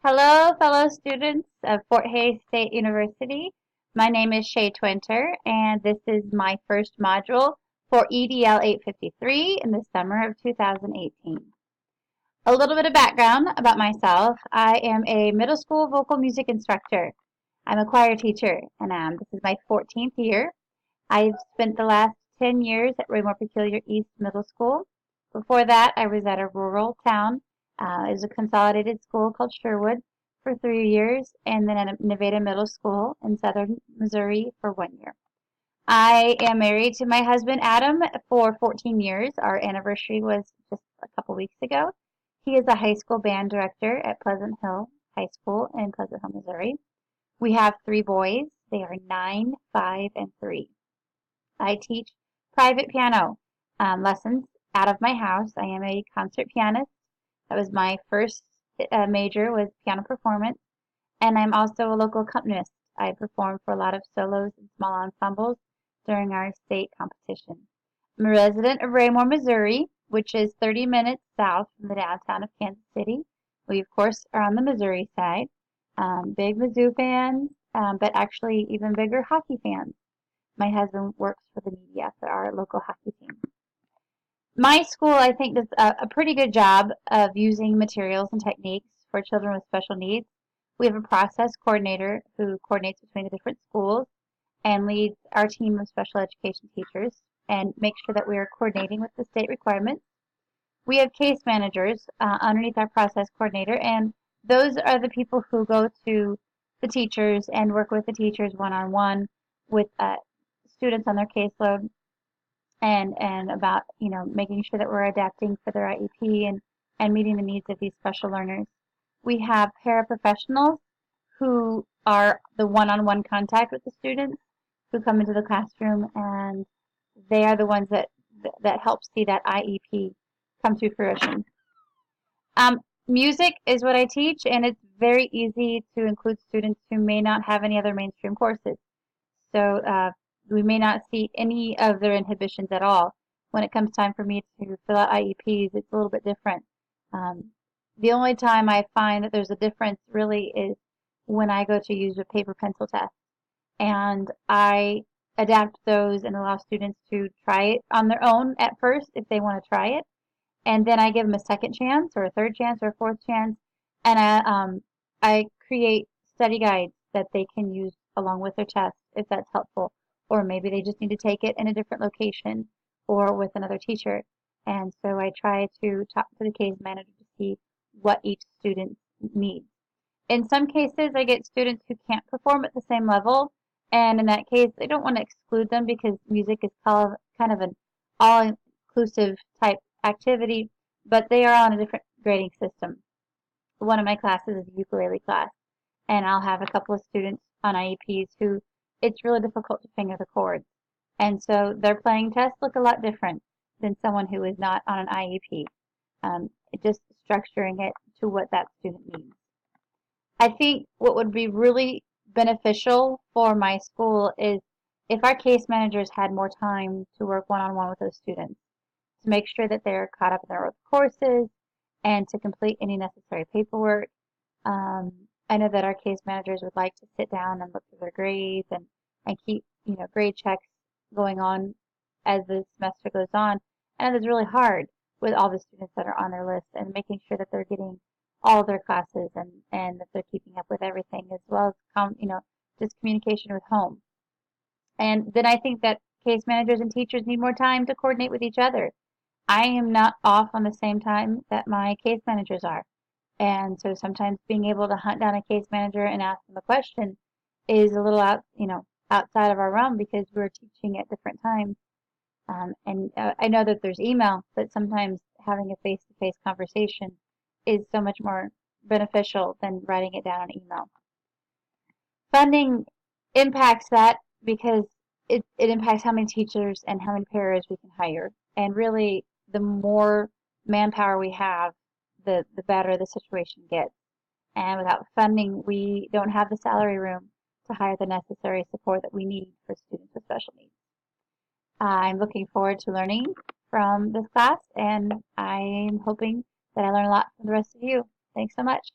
Hello, fellow students of Fort Hays State University. My name is Shea Twenter, and this is my first module for EDL 853 in the summer of 2018. A little bit of background about myself. I am a middle school vocal music instructor. I'm a choir teacher, and this is my 14th year. I've spent the last 10 years at Raymore Peculiar East Middle School. Before that, I was at a rural town. It was a consolidated school called Sherwood for 3 years, and then at Nevada Middle School in southern Missouri for 1 year. I am married to my husband Adam for 14 years. Our anniversary was just a couple weeks ago. He is a high school band director at Pleasant Hill High School in Pleasant Hill, Missouri. We have 3 boys. They are 9, 5, and 3. I teach private piano lessons out of my house. I am a concert pianist. That was my first major was piano performance, and I'm also a local accompanist. I perform for a lot of solos and small ensembles during our state competition. I'm a resident of Raymore, Missouri, which is 30 minutes south from the downtown of Kansas City. We, of course, are on the Missouri side. Big Mizzou fans, but actually even bigger hockey fans. My husband works for the media for our local hockey team. My school, I think, does a pretty good job of using materials and techniques for children with special needs. We have a process coordinator who coordinates between the different schools and leads our team of special education teachers and makes sure that we are coordinating with the state requirements. We have case managers underneath our process coordinator, and those are the people who go to the teachers and work with the teachers one-on-one with students on their caseload and about making sure that we're adapting for their IEP and meeting the needs of these special learners. We have paraprofessionals who are the one-on-one contact with the students who come into the classroom, and they are the ones that help see that IEP come to fruition. Music is what I teach, and it's very easy to include students who may not have any other mainstream courses. So we may not see any of their inhibitions at all. When it comes time for me to fill out IEPs, it's a little bit different. The only time I find that there's a difference really is when I go to use a paper pencil test. And I adapt those and allow students to try it on their own at first if they want to try it. And then I give them a second chance or a third chance or a fourth chance. And I create study guides that they can use along with their test if that's helpful. Or maybe they just need to take it in a different location or with another teacher. And so I try to talk to the case manager to see what each student needs. In some cases, I get students who can't perform at the same level, and in that case, I don't want to exclude them because music is kind of an all-inclusive type activity, but they are on a different grading system. One of my classes is a ukulele class, and I'll have a couple of students on IEPs who it's really difficult to finger the chords. And so their playing tests look a lot different than someone who is not on an IEP. Just structuring it to what that student needs. I think what would be really beneficial for my school is if our case managers had more time to work one-on-one with those students, to make sure that they're caught up in their courses and to complete any necessary paperwork. I know that our case managers would like to sit down and look through their grades and keep, grade checks going on as the semester goes on. And it's really hard with all the students that are on their list and making sure that they're getting all their classes and that they're keeping up with everything as well as, just communication with home. And then I think that case managers and teachers need more time to coordinate with each other. I am not off on the same time that my case managers are. And so sometimes being able to hunt down a case manager and ask them a question is a little outside of our realm because we're teaching at different times. I know that there's email, but sometimes having a face-to-face conversation is so much more beneficial than writing it down on email. Funding impacts that because it impacts how many teachers and how many paras we can hire. And really, the more manpower we have, the better the situation gets. And without funding, we don't have the salary room to hire the necessary support that we need for students with special needs. I'm looking forward to learning from this class, and I'm hoping that I learn a lot from the rest of you. Thanks so much.